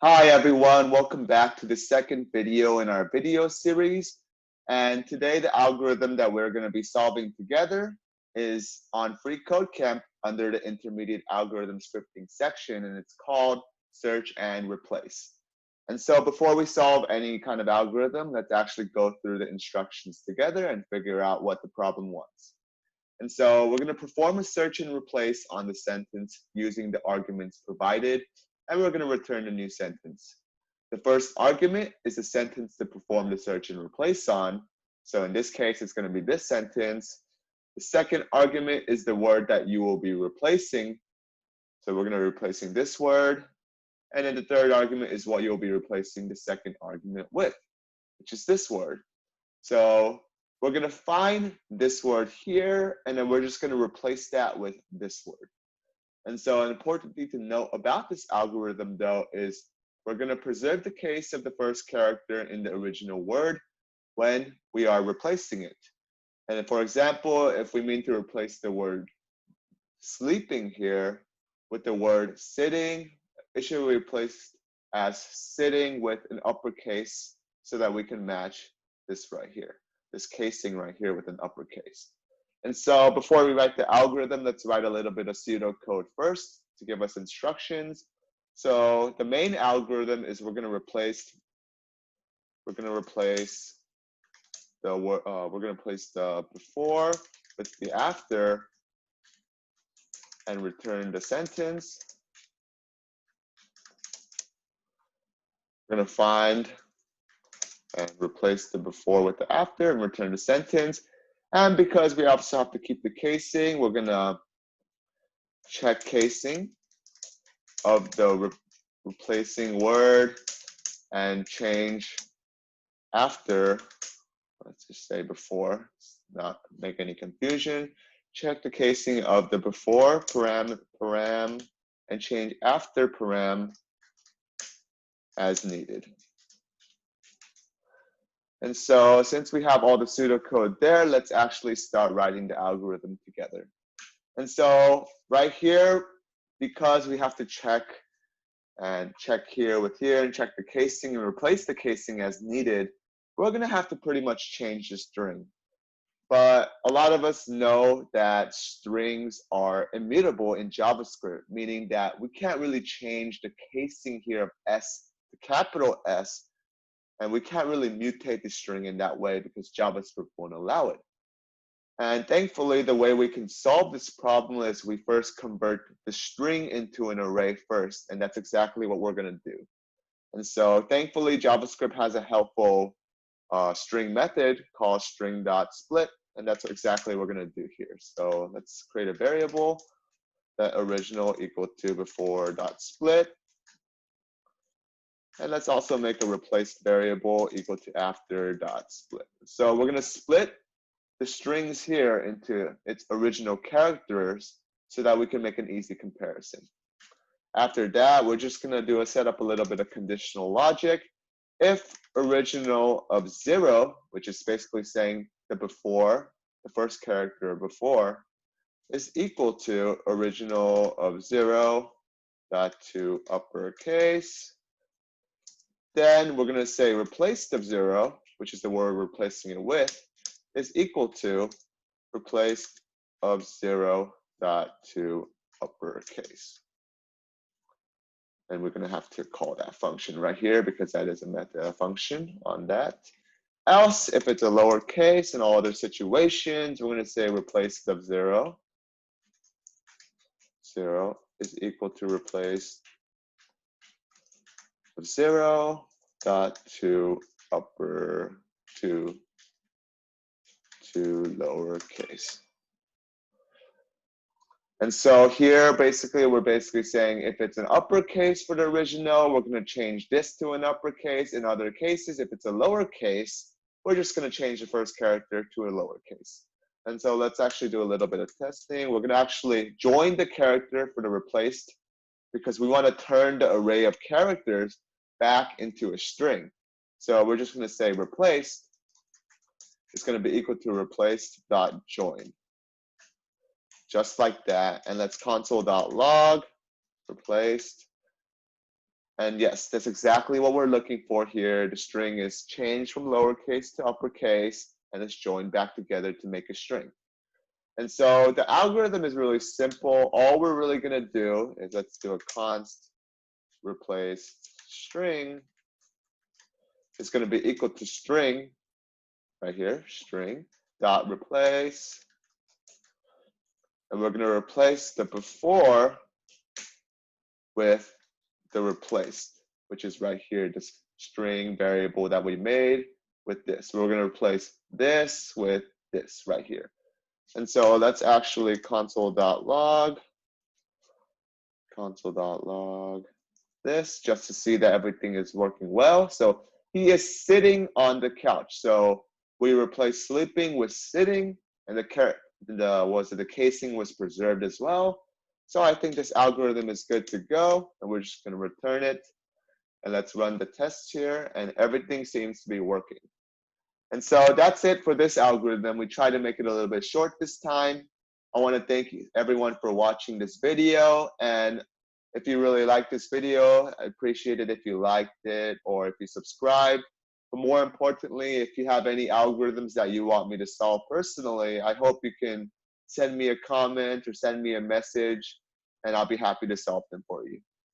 Hi everyone, welcome back to the second video in our video series. And today the algorithm that we're going to be solving together is on freeCodeCamp under the intermediate algorithm scripting section, and it's called search and replace. And so before we solve any kind of algorithm, let's actually go through the instructions together and figure out what the problem wants. And so we're going to perform a search and replace on the sentence using the arguments provided, and we're going to return a new sentence. The first argument is the sentence to perform the search and replace on. So in this case, it's going to be this sentence. The second argument is the word that you will be replacing. So we're going to be replacing this word. And then the third argument is what you'll be replacing the second argument with, which is this word. So we're going to find this word here, and then we're just going to replace that with this word. And so an important thing to note about this algorithm, though, is we're going to preserve the case of the first character in the original word when we are replacing it. And for example, if we mean to replace the word sleeping here with the word sitting, it should be replaced as sitting with an uppercase so that we can match this right here, this casing right here with an uppercase. And so before we write the algorithm, let's write a little bit of pseudocode first to give us instructions. So the main algorithm is we're going to replace the before with the after and return the sentence. We're going to find and replace the before with the after and return the sentence. And because we also have to keep the casing, we're going to check casing of the replacing word and change after, let's just say before, not make any confusion. Check the casing of the before param and change after param as needed. And so since we have all the pseudocode there, let's actually start writing the algorithm together. And so right here, because we have to check here with here and check the casing and replace the casing as needed, we're going to have to pretty much change the string. But a lot of us know that strings are immutable in JavaScript, meaning that we can't really change the casing here of S to capital S, and we can't really mutate the string in that way because JavaScript won't allow it. And thankfully, the way we can solve this problem is we first convert the string into an array first, and that's exactly what we're going to do. And so thankfully, JavaScript has a helpful string method called string.split, and that's exactly what we're going to do here. So let's create a variable that original equal to before.split. And let's also make a replaced variable equal to after.split. So we're going to split the strings here into its original characters so that we can make an easy comparison. After that, we're just going to set up a little bit of conditional logic. If original of 0, which is basically saying the before, the first character before, is equal to original of 0 dot to uppercase, then we're going to say replaced of 0, which is the word we're replacing it with, is equal to replaced of 0 dot to uppercase. And we're going to have to call that function right here because that is a meta function on that. Else, if it's a lowercase in all other situations, we're going to say replaced of 0. 0 is equal to replaced of 0 dot to upper to lowercase. And so here, we're saying if it's an uppercase for the original, we're going to change this to an uppercase. In other cases, if it's a lowercase, we're just going to change the first character to a lowercase. And so let's actually do a little bit of testing. We're going to actually join the character for the replaced because we want to turn the array of characters back into a string. So we're just going to say replaced is going to be equal to replaced.join. Just like that. And let's console.log replaced And yes, that's exactly what we're looking for here. The string is changed from lowercase to uppercase, and it's joined back together to make a string. And so the algorithm is really simple. All we're really going to do is let's do a const replace string. It's going to be equal to string right here, string dot replace. And we're going to replace the before with the replaced, which is right here, this string variable that we made with this. We're going to replace this with this right here. And so that's actually console.log this, just to see that everything is working well. So he is sitting on the couch. So we replaced sleeping with sitting, and the casing was preserved as well. So I think this algorithm is good to go, and we're just going to return it. And let's run the test here, and everything seems to be working. And so that's it for this algorithm. We tried to make it a little bit short this time. I want to thank everyone for watching this video. And if you really like this video, I appreciate it if you liked it or if you subscribed. But more importantly, if you have any algorithms that you want me to solve personally, I hope you can send me a comment or send me a message, and I'll be happy to solve them for you.